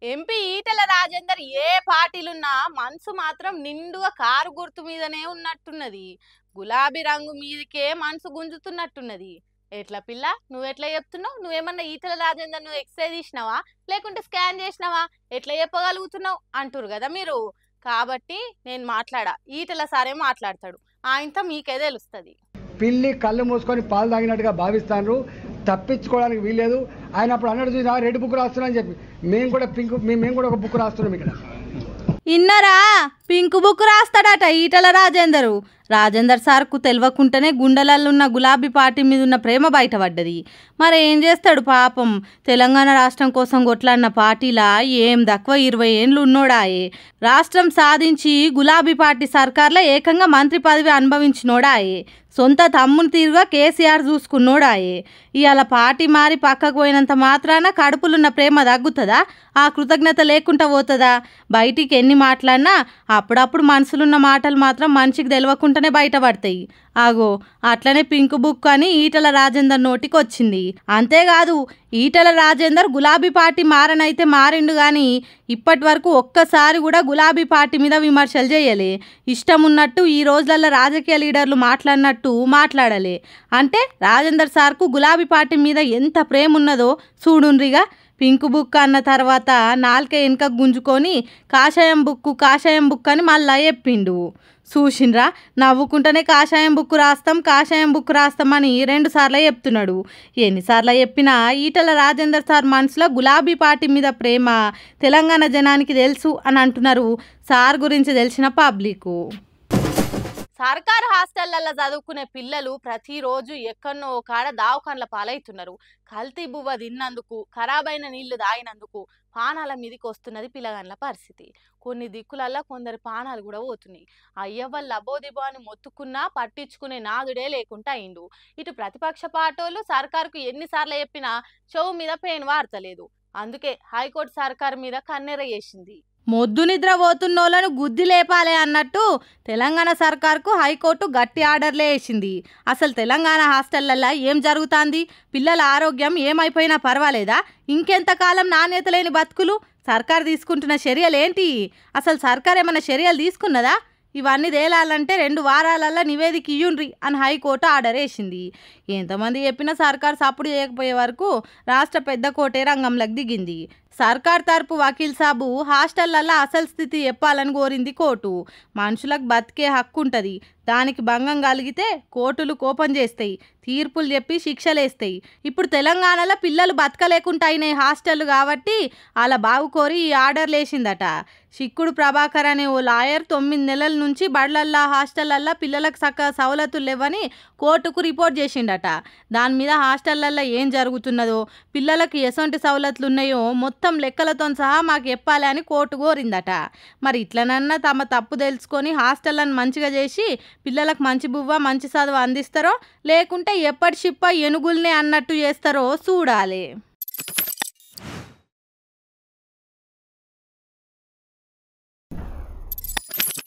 MP Etela Rajender ఏ పార్టీలున్నా మనసు మాత్రం నిండుగా కారు గుర్తు మీదనే ఉన్నట్టున్నది. గులాబీ రంగు మీదకే మనసు గుంజుతున్నట్టున్నది. ఎట్లా పిల్ల, నువ్వెట్లా చెప్తున్నావు? నువ్వేమన్నా ఈటెల రాజేందర్ నువ్వు ఎక్స్రే తీసినావా, లేకుంటే స్కాన్ చేసినావా, ఎట్లా చెప్పగలుగుతున్నావు అంటారు కదా మీరు. కాబట్టి నేను మాట్లాడా, ఈటెల సారే మాట్లాడతాడు, ఆయనతో మీకే తెలుస్తుంది. పిల్లి కళ్ళు మూసుకొని పాలు తాగినట్టుగా భావిస్తాను, తప్పించుకోవడానికి వీల్లేదు. ఆయన అప్పుడు అన్నట్టు చూసినా రెడ్ బుక్ రాస్తున్నా అని చెప్పి మేము కూడా ఒక బుక్ రాస్తున్నాం ఇక్కడ. ఇన్నరా పింక్ బుక్ రాస్తాడట ఈటల రాజేందరు. రాజేందర్ సార్కు తెలియకుండానే గుండెలల్లున్న గులాబీ పార్టీ మీద ఉన్న ప్రేమ బయటపడ్డది. మరి ఏం చేస్తాడు పాపం, తెలంగాణ రాష్ట్రం కోసం కొట్లాడిన పార్టీలా ఏం తక్కువ 20 ఏండ్లు ఉన్నోడాయే. రాష్ట్రం సాధించి గులాబీ పార్టీ సర్కార్లో ఏకంగా మంత్రి పదవి అనుభవించినోడాయే. సొంత తమ్ముని తీరుగా కేసీఆర్ చూసుకున్నోడాయే. ఇవాళ పార్టీ మారి పక్కకు పోయినంత మాత్రాన కడుపులున్న ప్రేమ తగ్గుతుందా? ఆ కృతజ్ఞత లేకుండా పోతుందా? బయటికి ఎన్ని మాట్లాడినా అప్పుడప్పుడు మనసులున్న మాటలు మాత్రం మనిషికి తెలియకుండానే బయటపడతాయి. ఆగో అట్లనే పింక్ బుక్ అని ఈటల రాజేందర్ నోటికి వచ్చింది. అంతేకాదు, ఈటల రాజేందర్ గులాబీ పార్టీ మారనైతే మారిండు కానీ ఇప్పటి వరకు ఒక్కసారి కూడా గులాబీ పార్టీ మీద విమర్శలు చేయలే. ఇష్టం ఉన్నట్టు ఈ రోజులలో రాజకీయ లీడర్లు మాట్లాడినట్టు మాట్లాడలే. అంటే రాజేందర్ సార్కు గులాబీ పార్టీ మీద ఎంత ప్రేమ ఉన్నదో చూడుండ్రిగా. పింక్ బుక్ అన్న తర్వాత నాలుక వెనుక గుంజుకొని కాషాయం బుక్ అని మళ్ళా చెప్పిండు. చూసిండ్రా, నవ్వుకుంటేనే కాషాయం బుక్ రాస్తాం అని 2 సార్లు చెప్తున్నాడు. ఎన్నిసార్లు చెప్పినా ఈటల రాజేందర్ సార్ మనసులో గులాబీ పార్టీ మీద ప్రేమ తెలంగాణ జనానికి తెలుసు అని అంటున్నారు సార్ గురించి తెలిసిన పబ్లిక్. సర్కారు హాస్టళ్లలో చదువుకునే పిల్లలు ప్రతిరోజు ఎక్కడనో కాడ దావకాన్ల పాలవుతున్నారు. కల్తీ బువ్వ తిన్నందుకు, ఖరాబైన నీళ్లు తాగినందుకు పానాల మీదకి వస్తున్నది పిల్లగాన్ల పరిస్థితి. కొన్ని దిక్కులల్లో కొందరి పానాలు కూడా పోతున్నాయి. అయ్యవ్వ లబోదిబో అని మొత్తుకున్నా పట్టించుకునే నాదుడే లేకుండా అయిండు. ఇటు ప్రతిపక్ష పార్టీలు సర్కారుకు ఎన్నిసార్లు చెప్పినా చెవు మీద పేను వార్తలేదు. అందుకే హైకోర్టు సర్కారు మీద కన్నెర చేసింది. మొద్దు నిద్ర పోతున్నోళ్లను గుద్ది లేపాలే అన్నట్టు తెలంగాణ సర్కార్కు హైకోర్టు గట్టి ఆర్డర్లే వేసింది. అసలు తెలంగాణ హాస్టళ్లలో ఏం జరుగుతుంది? పిల్లల ఆరోగ్యం ఏమైపోయినా పర్వాలేదా? ఇంకెంతకాలం నాణ్యత లేని బతుకులు? సర్కారు తీసుకుంటున్న చర్యలు ఏంటి? అసలు సర్కారు ఏమైనా చర్యలు తీసుకున్నదా? ఇవన్నీ తేలాలంటే 2 వారాలలో నివేదిక ఇయ్యుండ్రి అని హైకోర్టు ఆర్డర్ వేసింది. ఎంతమంది చెప్పినా సర్కారు సప్పుడు చేయకపోయే వరకు రాష్ట్ర పెద్ద కోర్టే రంగంలోకి దిగింది. సర్కార్ తరపు వకీల్ సాబు హాస్టళ్లలో అసలు స్థితి చెప్పాలని కోరింది కోర్టు. మనుషులకు బతికే హక్కు ఉంటుంది, దానికి భంగం కలిగితే కోర్టులు కోపం చేస్తాయి, తీర్పులు చెప్పి శిక్షలేస్తాయి. ఇప్పుడు తెలంగాణలో పిల్లలు బతకలేకుండా అయినాయి హాస్టల్ కాబట్టి అలా బాగు కోరి ఈ ఆర్డర్లు వేసిందట. చిక్కుడు ప్రభాకర్ అనే ఓ లాయర్ 9 నెలల నుంచి బడులల్లా హాస్టళ్లల్లో పిల్లలకు చక్కగా సవలతులు లేవని కోర్టుకు రిపోర్ట్ చేసిండట. దాని మీద హాస్టళ్లల్లో ఏం జరుగుతున్నదో, పిల్లలకు ఎసొంటి సవలతులు ఉన్నాయో మొత్తం లెక్కలతో సహా మాకు చెప్పాలి అని కోర్టు కోరిందట. మరి ఇట్లనన్నా తమ తప్పు తెలుసుకొని హాస్టళ్లను మంచిగా చేసి పిల్లలకు మంచి బువ్వ మంచి చదువు అందిస్తారో, లేకుంటే ఎప్పటి షిప్ప ఎనుగుల్నే అన్నట్టు చేస్తారో చూడాలి.